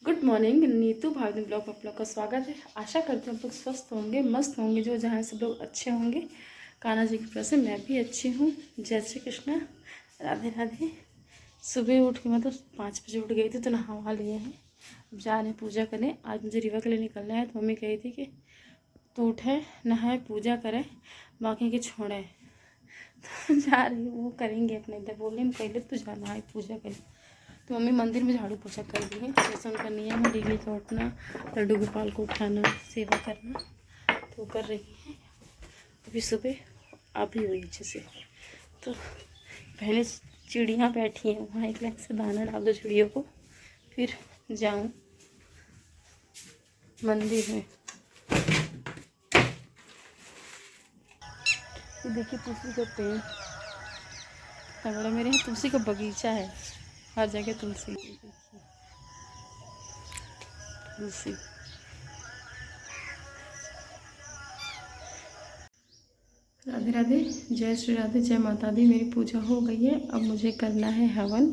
Good morning Neetu भावनी blog में आप लोग का स्वागत है। आशा करती हूँ आप लोग स्वस्थ होंगे, मस्त होंगे, जो जहाँ सब लोग अच्छे होंगे। कान्हा जी की कृपा से मैं भी अच्छी हूँ। जय श्री कृष्णा, राधे राधे। सुबह उठ के मतलब 5 बजे उठ गई थी तो नहा वहा लिए हैं। अब जा रहे हैं पूजा करने। आज मुझे रीवा के लिए निकलना है तो मम्मी कही थी कि तू उठे, नहाए, पूजा करें, बाकी के छोड़े। तो जा रही हूँ, वो करेंगे अपने इधर। बोले पहले तू जाना है पूजा करें। तो मम्मी मंदिर में झाड़ू पोछा कर दी है, जैसे उनका नियम है डेली का उठना, लड्डू गोपाल को उठाना, सेवा करना, तो कर रही हैं। अभी सुबह अभी हुई अच्छे से। तो पहले चिड़ियाँ बैठी हैं वहाँ, एक लाइन से दाना डाल दो चिड़ियों को, फिर जाऊँ मंदिर में। ये देखिए तुलसी का पेड़ इतना बड़ा, मेरे यहाँ तुलसी का बगीचा है, हर जगह तुलसी। देखिए तुलसी। राधे राधे, जय श्री राधे, जय माता दी। मेरी पूजा हो गई है, अब मुझे करना है हवन।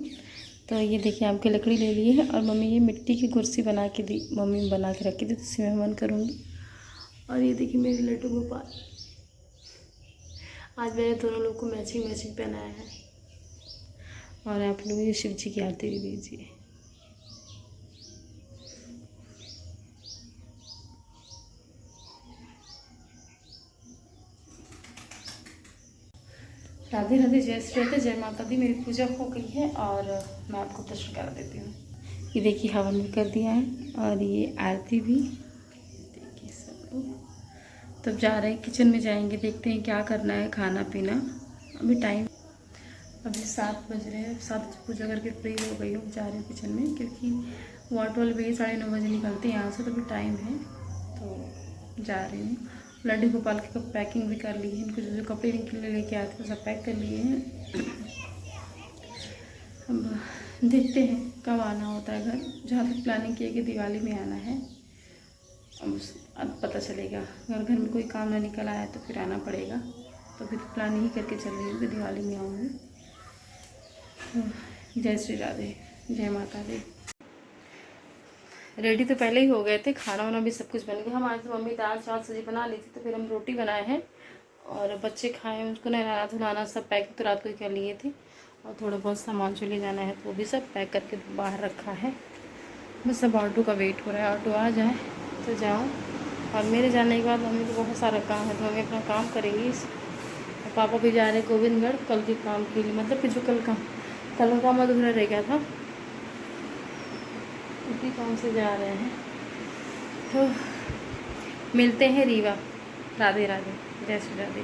तो ये देखिए आम की लकड़ी ले ली है और मम्मी ये मिट्टी की कुर्सी बना के दी, मम्मी बना के रखी थी, तो उसी में हवन करूँगी। और ये देखिए मेरी लड्डू गोपाल, आज मैंने दोनों लोग को मैचिंग मैचिंग पहनाया है। और आप लोग ये शिव जी की आरती भी दीजिए। राधे राधे, जय श्री राधे, जय माता दी। मेरी पूजा हो गई है और मैं आपको दर्शन करा देती हूँ। ये देखिए हवन भी कर दिया है और ये आरती भी। देखिए सब लोग तब जा रहे हैं, किचन में जाएंगे, देखते हैं क्या करना है, खाना पीना। अभी टाइम, अभी 7 बज रहे हैं। 7 बजे पूजा करके फ्री हो गई हूँ, जा रही हूँ किचन में, क्योंकि वो ऑटो वाले भैया 9:30 बजे निकलते हैं यहाँ से, तो अभी टाइम है तो जा रही हूँ। लड्डू गोपाल की कप पैकिंग भी कर ली है, इनको जो जो कपड़े इनके लिए लेके आए थे वो सब पैक कर लिए हैं। अब देखते हैं कब आना होता है घर। जहाँ तक प्लानिंग की है कि दिवाली में आना है। अब पता चलेगा, अगर घर में कोई काम ना निकल आया तो फिर आना पड़ेगा। तो फिर प्लानिंग ही करके चल रही हूँ कि दिवाली में आऊँगी। जय श्री राधे, जय माता दी। रेडी तो पहले ही हो गए थे, खाना वाना भी सब कुछ बन गया। हमारी तो मम्मी दाल चावल सब्जी बना ली थी, तो फिर हम रोटी बनाए हैं और बच्चे खाए, उसको नहलाना धुलाना सब पैक तो रात को ही कर लिए थे। और थोड़ा बहुत सामान जो ले जाना है तो वो भी सब पैक करके बाहर रखा है। बस सब ऑटो का वेट हो रहा है, ऑटो आ जाए तो जाऊँ। और मेरे जाने के बाद मम्मी को बहुत सारा काम है, तो मम्मी अपना काम करेंगी। पापा भी जा रहे हैं गोविंदगढ़ कल के काम के लिए, मतलब कि जो कल का काम अधूरा रह गया था, उसी काम से जा रहे हैं। तो मिलते हैं रीवा। राधे राधे, जय श्री राधे।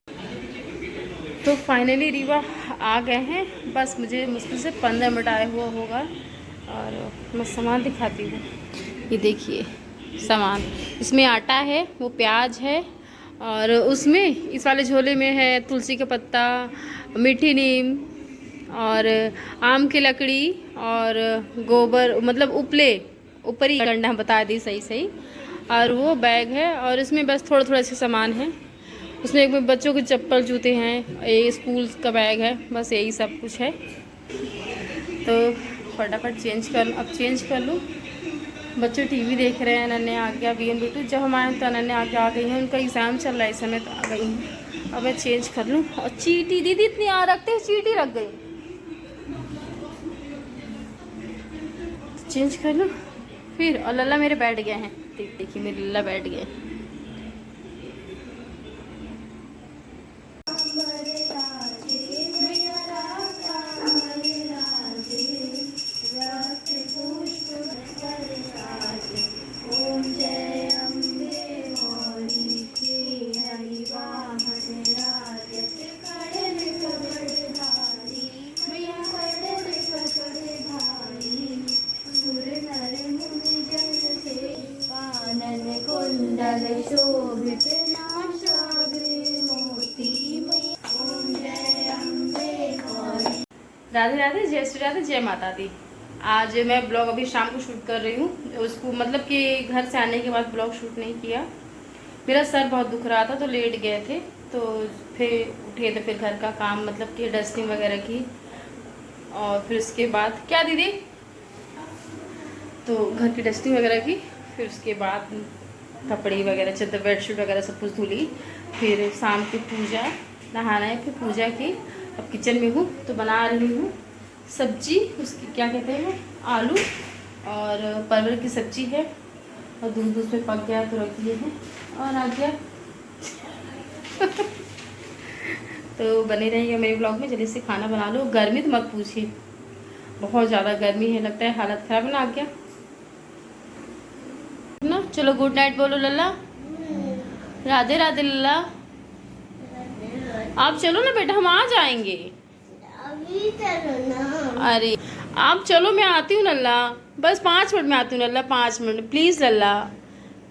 तो फाइनली रीवा आ गए हैं, बस मुझे मुश्किल से 15 मिनट आए हुआ होगा। और मैं सामान दिखाती हूँ। ये देखिए सामान, इसमें आटा है, वो प्याज है, और उसमें इस वाले झोले में है तुलसी का पत्ता, मीठी नीम, और आम की लकड़ी, और गोबर, मतलब उपले, ऊपरी गंडा बता दी सही सही। और वो बैग है, और इसमें बस थोड़ा थोड़ा से सामान है। उसमें एक में बच्चों के चप्पल जूते हैं, एक स्कूल का बैग है, बस यही सब कुछ है। तो फटाफट अब चेंज कर लूँ। बच्चे टीवी देख रहे हैं, अनन्या आ गया, बीएम बिटू। जब हम आए तो अनन्या आके आ गई हैं, उनका एग्ज़ाम चल रहा है इस समय, तो आ गई हैं। अब मैं चेंज कर लूँ। और चीटी दीदी इतनी आ रखते हैं, चीटी रख गई, तो चेंज कर लूँ फिर। और लल्ला मेरे बैठ गए हैं, देखिए मेरे लल्ला बैठ गए। राधे राधे, जय श्री राधे, जय माता दी। आज मैं ब्लॉग अभी शाम को शूट कर रही हूँ। उसको मतलब कि घर से आने के बाद ब्लॉग शूट नहीं किया। मेरा सर बहुत दुख रहा था तो लेट गए थे, तो फिर उठे तो फिर घर का काम, मतलब कि डस्टिंग वगैरह की। और फिर उसके बाद क्या दीदी, तो घर की डस्टिंग वगैरह की, फिर उसके बाद कपड़े वगैरह चादर बेडशीट वगैरह सब कुछ धुली। फिर शाम की पूजा, नहाना है, फिर पूजा की। अब किचन में हूँ तो बना रही हूँ सब्जी, उसकी क्या कहते हैं, आलू और परवल की सब्जी है। और दूध उसमें पक गया तो रख दिए हैं और आ गया। तो बने रहेंगे मेरे ब्लॉग में। जल्दी से खाना बना लो। गर्मी तो मत पूछिए, बहुत ज़्यादा गर्मी है, लगता है हालत ख़राब ना। आ गया ना। चलो गुड नाइट बोलो लल्ला। राधे राधे लल्ला। आप चलो ना बेटा, हम आ जाएंगे। अभी चलो ना। अरे आप चलो, मैं आती हूँ लल्ला, बस 5 मिनट में आती हूँ लल्ला, 5 minute please Lalla,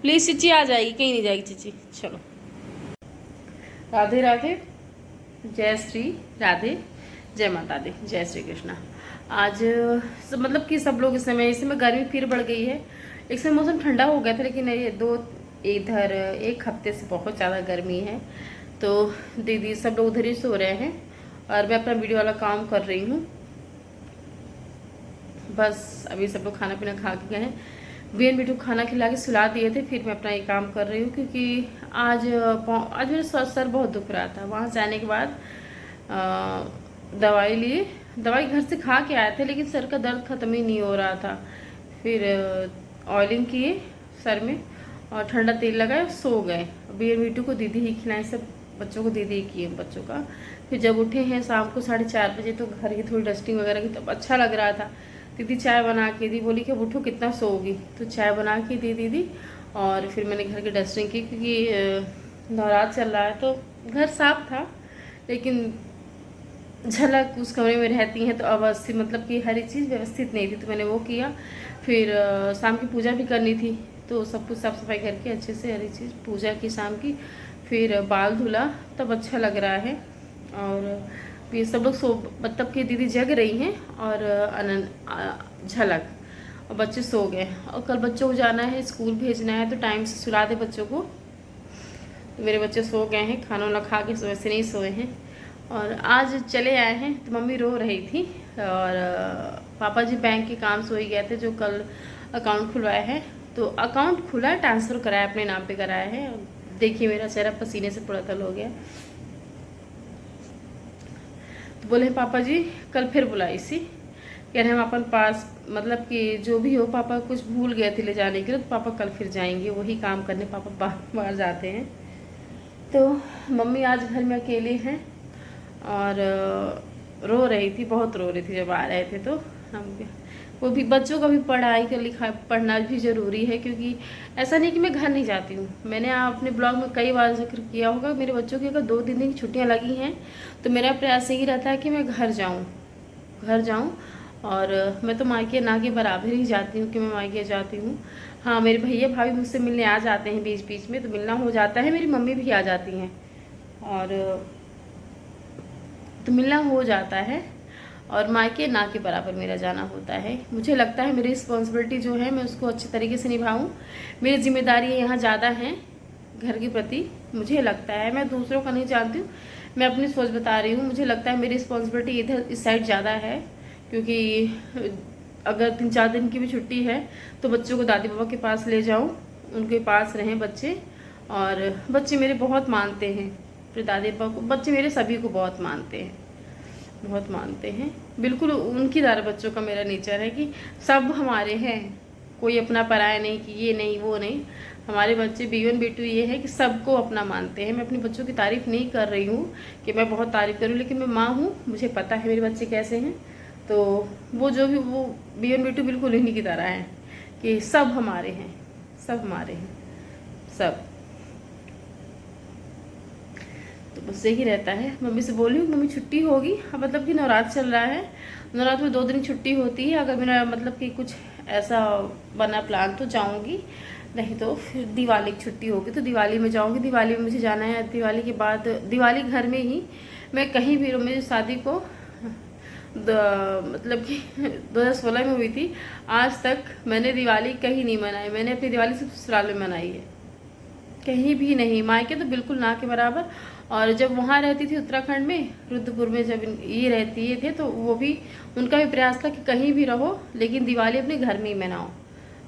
please. Chichi आ जाएगी, कहीं नहीं जाएगी चिची। चलो राधे राधे, जय श्री राधे, जय माता दी, जय श्री कृष्णा। आज मतलब कि सब लोग इस समय गर्मी फिर बढ़ गई है। एक समय मौसम ठंडा हो गया था, लेकिन ये इधर 1 हफ्ते से बहुत ज़्यादा गर्मी है। तो दीदी सब लोग उधर ही सो रहे हैं और मैं अपना वीडियो वाला काम कर रही हूँ। बस अभी सब लोग खाना पीना खा के गए हैं। बीएन बिटू खाना खिला के सुला दिए थे, फिर मैं अपना ये काम कर रही हूँ, क्योंकि आज मेरा सर बहुत दुख रहा था। वहाँ से आने के बाद दवाई लिए, दवाई घर से खा के आए थे, लेकिन सर का दर्द ख़त्म ही नहीं हो रहा था। फिर ऑयलिंग किए सर में और ठंडा तेल लगाए, सो गए। बीएन बिटू को दीदी ही खिलाए, सब बच्चों को दीदी ही किए बच्चों का। फिर जब उठे हैं शाम को 4:30 बजे, तो घर की थोड़ी डस्टिंग वगैरह की, तब अच्छा लग रहा था। दीदी चाय बना के दी, बोली कि उठो कितना सोओगी, तो चाय बना के दी दीदी। और फिर मैंने घर की डस्टिंग की, क्योंकि नवरात्र चल रहा है तो घर साफ था, लेकिन झलक उस कमरे में रहती हैं तो अवस्थित, मतलब कि हर एक चीज़ व्यवस्थित नहीं थी, तो मैंने वो किया। फिर शाम की पूजा भी करनी थी, तो सब कुछ साफ सफाई करके अच्छे से हर एक चीज़ पूजा की शाम की। फिर बाल धुला, तब अच्छा लग रहा है। और ये सब लोग मतलब कि दीदी जग रही हैं और झलक, और बच्चे सो गए। और कल बच्चों को जाना है, स्कूल भेजना है, तो टाइम से सुला दे बच्चों को। तो मेरे बच्चे सो गए हैं, खाना वाना खा के वैसे नहीं सोए हैं। और आज चले आए हैं तो मम्मी रो रही थी, और पापा जी बैंक के काम से ही गए थे, जो कल अकाउंट खुलवाए हैं। तो अकाउंट खुला, ट्रांसफ़र कराया, अपने नाम पे कराया है। देखिए मेरा चेहरा पसीने से पूरा तल हो गया। तो बोले पापा जी कल फिर बुलाई सी, कह रहे हम अपन पास, मतलब कि जो भी हो, पापा कुछ भूल गए थे ले जाने के लिए, तो पापा कल फिर जाएंगे वही काम करने। पापा बाहर जाते हैं। तो मम्मी आज घर में अकेले हैं और रो रही थी, बहुत रो रही थी जब आ रहे थे। तो हम वो भी बच्चों का भी पढ़ाई का लिखा पढ़ना भी ज़रूरी है, क्योंकि ऐसा नहीं कि मैं घर नहीं जाती हूँ। मैंने अपने ब्लॉग में कई बार जिक्र किया होगा, मेरे बच्चों की अगर 2-3 दिन की छुट्टियाँ लगी हैं तो मेरा प्रयास यही रहता है कि मैं घर जाऊँ। और मैं तो मायके ना के बराबर ही जाती हूँ कि मैं मायके जाती हूँ। हाँ, मेरे भैया भाभी मुझसे मिलने आ जाते हैं बीच बीच में, तो मिलना हो जाता है। मेरी मम्मी भी आ जाती हैं, और तो मिलना हो जाता है। और मायके ना के बराबर मेरा जाना होता है। मुझे लगता है मेरी रिस्पॉन्सिबिलिटी जो है, मैं उसको अच्छे तरीके से निभाऊँ। मेरी जिम्मेदारियाँ यहाँ ज़्यादा हैं घर के प्रति, मुझे लगता है। मैं दूसरों का नहीं जानती हूँ, मैं अपनी सोच बता रही हूँ। मुझे लगता है मेरी रिस्पॉन्सिबिलिटी इधर इस साइड ज़्यादा है, क्योंकि अगर 3-4 दिन की भी छुट्टी है तो बच्चों को दादी बाबा के पास ले जाऊँ, उनके पास रहें बच्चे। और बच्चे मेरे बहुत मानते हैं, फिर दादी बाबा को, बच्चे मेरे सभी को बहुत मानते हैं। बिल्कुल उनकी तरह बच्चों का मेरा नेचर है कि सब हमारे हैं, कोई अपना पराया नहीं, कि ये नहीं वो नहीं। हमारे बच्चे बीवन बेटू ये है कि सबको अपना मानते हैं। मैं अपने बच्चों की तारीफ़ नहीं कर रही हूँ कि मैं बहुत तारीफ़ करूँ, लेकिन मैं माँ हूँ, मुझे पता है मेरे बच्चे कैसे हैं। तो वो जो भी, वो बीवन बेटू बिल्कुल इन्हीं की तरह है कि सब हमारे हैं, सब। तो बस यही रहता है। मम्मी से बोली हूँ मम्मी छुट्टी होगी, मतलब कि नवरात्र चल रहा है, नवरात्र में 2 दिन छुट्टी होती है। अगर मेरा मतलब कि कुछ ऐसा बना प्लान तो जाऊँगी, नहीं तो फिर दिवाली की छुट्टी होगी तो दिवाली में जाऊँगी। दिवाली में मुझे जाना है, दिवाली के बाद दिवाली घर में ही, मैं कहीं भी, मेरी शादी को मतलब कि 2016 में हुई थी, आज तक मैंने दिवाली कहीं नहीं मनाई। मैंने अपनी दिवाली सिर्फ ससुराल में मनाई है, कहीं भी नहीं। मायके तो बिल्कुल ना के बराबर। और जब वहाँ रहती थी उत्तराखंड में, रुद्रपुर में, जब ये रहती थे, तो वो भी, उनका भी प्रयास था कि कहीं भी रहो लेकिन दिवाली अपने घर में ही मनाओ।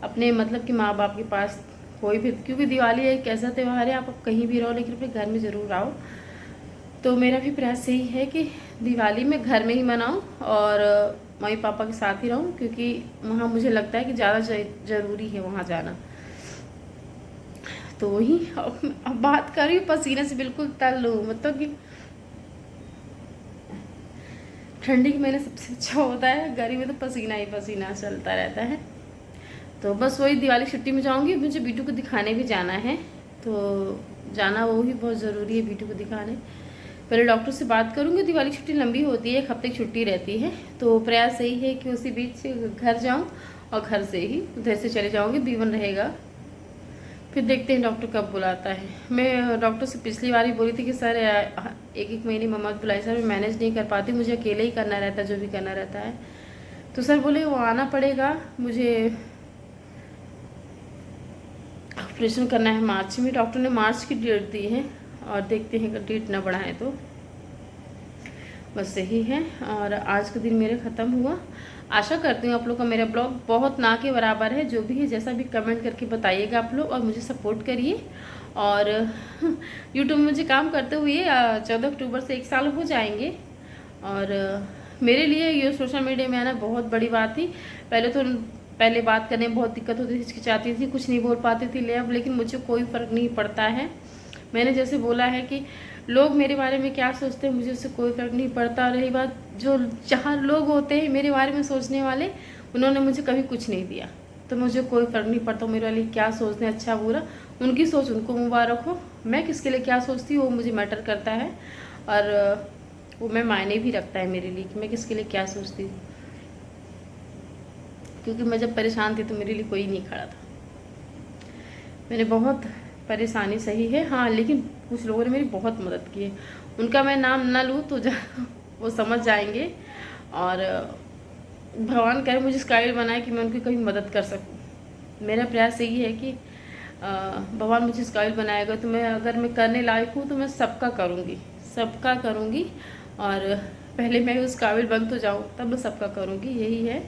अपने मतलब कि माँ बाप के पास कोई भी, क्योंकि दिवाली एक ऐसा त्यौहार है आप कहीं भी रहो लेकिन अपने घर में ज़रूर आओ। तो मेरा भी प्रयास यही है कि दिवाली में घर में ही मनाऊं और मम्मी पापा के साथ ही रहूं, क्योंकि वहाँ मुझे लगता है कि ज़्यादा ज़रूरी है वहाँ जाना। तो वही अब बात कर रही हूँ पसीने से बिल्कुल तल लूँ, मतलब कि ठंडी के महीने सबसे अच्छा होता है, गर्मी में तो पसीना ही पसीना चलता रहता है। तो बस वही दिवाली छुट्टी में जाऊंगी। मुझे बीटू को दिखाने भी जाना है, तो जाना वो भी बहुत ज़रूरी है बीटू को दिखाने। पहले डॉक्टर से बात करूंगी। दिवाली छुट्टी लंबी होती है, 1 हफ्ते की छुट्टी रहती है, तो प्रयास यही है कि उसी बीच घर जाऊं और घर से ही उधर से चले जाऊंगी, B1 रहेगा। फिर देखते हैं डॉक्टर कब बुलाता है। मैं डॉक्टर से पिछली बार ही बोली थी कि सर 1-1 महीने मम्मा बुलाई, सर मैं मैनेज नहीं कर पाती, मुझे अकेले ही करना रहता है जो भी करना रहता है। तो सर बोले वो आना पड़ेगा, मुझे ऑपरेशन करना है मार्च में। डॉक्टर ने मार्च की डेट दी है और देखते हैं अगर डेट ना बढ़ाएं तो। बस यही है। और आज का दिन मेरे ख़त्म हुआ। आशा करती हूँ आप लोग का मेरा ब्लॉग बहुत ना के बराबर है। जो भी है जैसा भी कमेंट करके बताइएगा आप लोग और मुझे सपोर्ट करिए। और यूट्यूब में मुझे काम करते हुए 14 अक्टूबर से 1 साल हो जाएंगे। और मेरे लिए ये सोशल मीडिया में आना बहुत बड़ी बात थी। पहले बात करने में बहुत दिक्कत होती थी, हिचकिचाती थी, कुछ नहीं बोल पाती थी अब लेकिन मुझे कोई फ़र्क नहीं पड़ता है। मैंने जैसे बोला है कि लोग मेरे बारे में क्या सोचते हैं मुझे उससे कोई फ़र्क नहीं पड़ता। रही बात जो जहाँ लोग होते हैं मेरे बारे में सोचने वाले, उन्होंने मुझे कभी कुछ नहीं दिया, तो मुझे कोई फ़र्क नहीं पड़ता मेरे वाले क्या सोचते हैं, अच्छा बुरा उनकी सोच उनको मुबारक हो। मैं किसके लिए क्या सोचती हूँ वो मुझे मैटर करता है और वो मैं मायने भी रखता है मेरे लिए कि मैं किसके लिए क्या सोचती हूँ। क्योंकि मैं जब परेशान थी तो मेरे लिए कोई नहीं खड़ा था। मैंने बहुत परेशानी सही है हाँ, लेकिन कुछ लोगों ने मेरी बहुत मदद की है। उनका मैं नाम ना लूँ तो वो समझ जाएंगे। और भगवान करे मुझे इस काबिल बनाए कि मैं उनकी कभी मदद कर सकूं। मेरा प्रयास यही है कि भगवान मुझे इस काबिल बनाएगा तो मैं अगर मैं करने लायक हूँ तो मैं सबका करूँगी। और पहले मैं उस काबिल बन तो जाऊँ तब मैं सबका करूँगी, यही है।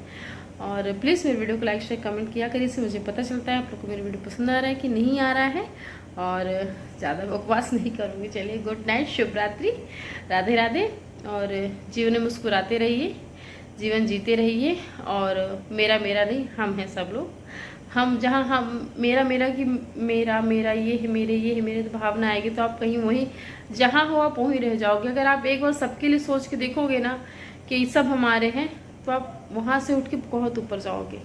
और प्लीज़ मेरे वीडियो को लाइक शेयर कमेंट किया करिए, इससे मुझे पता चलता है आप लोग को मेरी वीडियो पसंद आ रहा है कि नहीं आ रहा है। और ज़्यादा बकवास नहीं करूँगी। चलिए गुड नाइट, शुभ रात्रि, राधे राधे। और जीवन में मुस्कुराते रहिए, जीवन जीते रहिए। और मेरा नहीं, हम हैं सब लोग। हम जहाँ हम मेरा कि मेरा ये है मेरे तो भावना आएगी तो आप कहीं वहीं जहाँ हो आप वहीं रह जाओगे। अगर आप एक बार सबके लिए सोच के देखोगे ना कि सब हमारे हैं तो आप वहाँ से उठ के बहुत ऊपर जाओगे।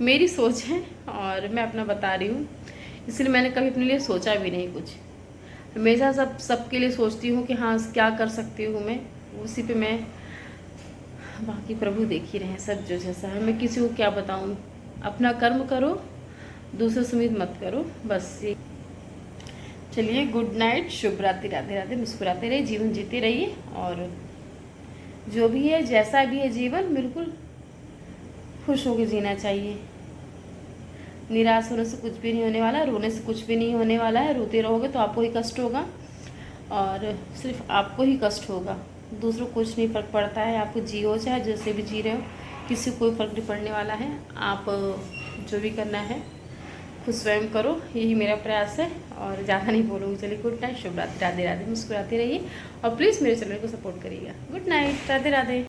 मेरी सोच है और मैं अपना बता रही हूँ, इसलिए मैंने कभी अपने लिए सोचा भी नहीं कुछ। हमेशा सबके लिए सोचती हूँ कि हाँ क्या कर सकती हूँ मैं, उसी पे मैं, बाकी प्रभु देख ही रहे हैं सब जो जैसा है। मैं किसी को क्या बताऊँ, अपना कर्म करो, दूसरे से उम्मीद मत करो, बस ये। चलिए गुड नाइट, शुभ रात्रि, राधे राधे। मुस्कुराते रहिए, जीवन जीते रहिए। और जो भी है जैसा भी है जीवन बिल्कुल खुश होकर जीना चाहिए। निराश होने से कुछ भी नहीं होने वाला, रोने से कुछ भी नहीं होने वाला है। रोते रहोगे तो आपको ही कष्ट होगा और सिर्फ आपको ही कष्ट होगा, दूसरों को कुछ नहीं फ़र्क पड़ता है। आपको जियो चाहे जैसे भी जी रहे हो, किसी को कोई फ़र्क नहीं पड़ने वाला है। आप जो भी करना है खुद स्वयं करो, यही मेरा प्रयास है। और ज़्यादा नहीं बोलूँगी। चलिए गुड नाइट, शुभ रात्रि, राधे राधे। मुस्कुराते रहिए और प्लीज़ मेरे चैनल को सपोर्ट करिएगा। Good night, Radhe Radhe.